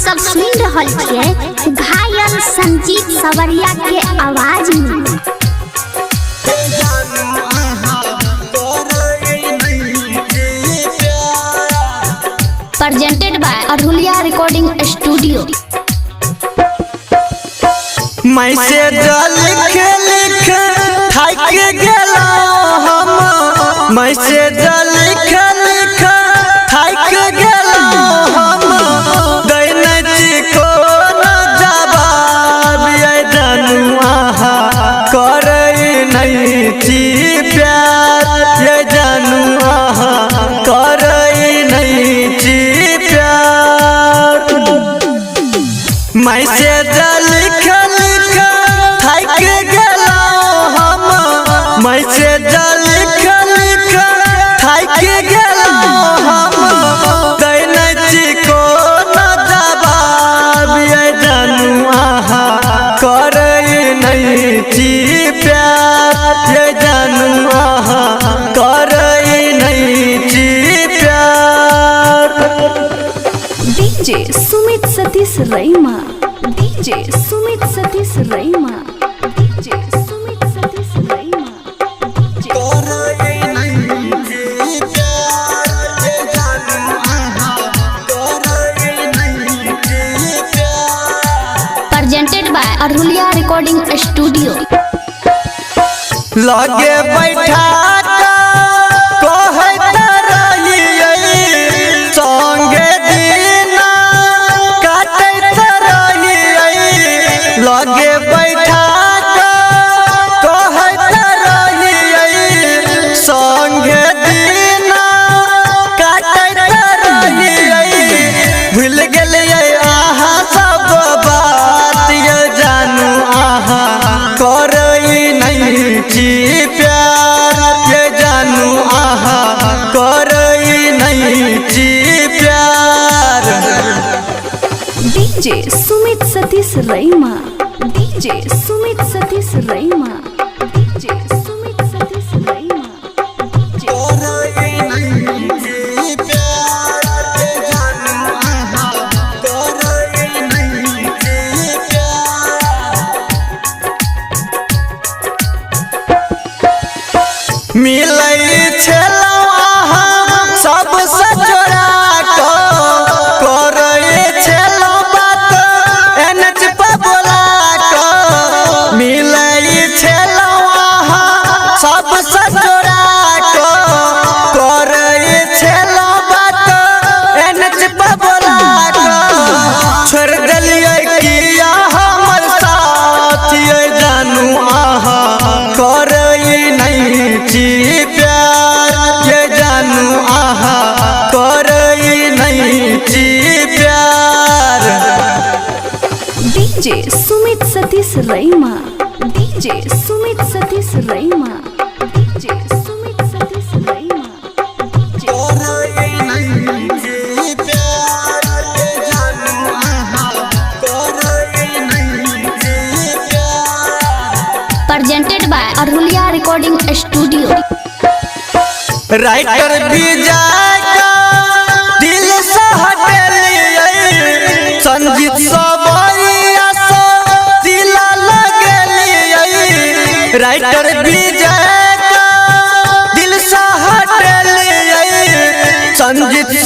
सब सुन रहल छियै घायल संजीत सवरिया के आवाज में। Presented by Arulia recording studio. Message लिख लिख थक गेलो हम, मैसेज लिख लिख थक गेलो हम, दैनची को न जवाब ये जनुआ करे नहीं छी प्यार, ये जनुआ करे नहीं छी प्यार। मैसेज लिख लिख थक गेलो हम, मैसेज लिख लिख थक गेलो हम, दैनची को न जवाब ये जनुआ करे नहीं छी प्यार, ये जनुआ करे नहीं छी प्यार। DJ Sumit Satish Raima, DJ Sumit Satish Raima, DJ Sumit Satish Raima. Presented by Arulia recording studio. लगे बैठा कहत रहिए संगे दिन काटत रहिए, लगे बैठा कहत रहिए संगे दिन काटत रहिए। भूल गेलिए आहा सब बात ये जानू आहा करई नहीं छी प्यार, ये जानू आहा करई नहीं छी प्यार। DJ Sumit Satish Raima, DJ Sumit Satish Raima, DJ Sumit Satish रईमा। मिलई छेलो आहा सब सचोरा को, करे छेलो बात एनच पे बोला को। मिलई छेलो आहा सब सचोरा को, करे छेलो बात एनच पे बोला को। छोड़ देलिए किया हमर साथ ये जानू आहा करई नहीं छी प्यार, ये जानू आहा करई नहीं छी प्यार। DJ Sumit Satish Raima, DJ Sumit Satish Raima, DJ Sumit Satish Raima. Presented by Arulia recording studio. Writer Vijay का दिल से हटेलिए, संजीत सवरिया से दिल लगेलिए। राइटर विजय का दिल से हटेलिए, संजीत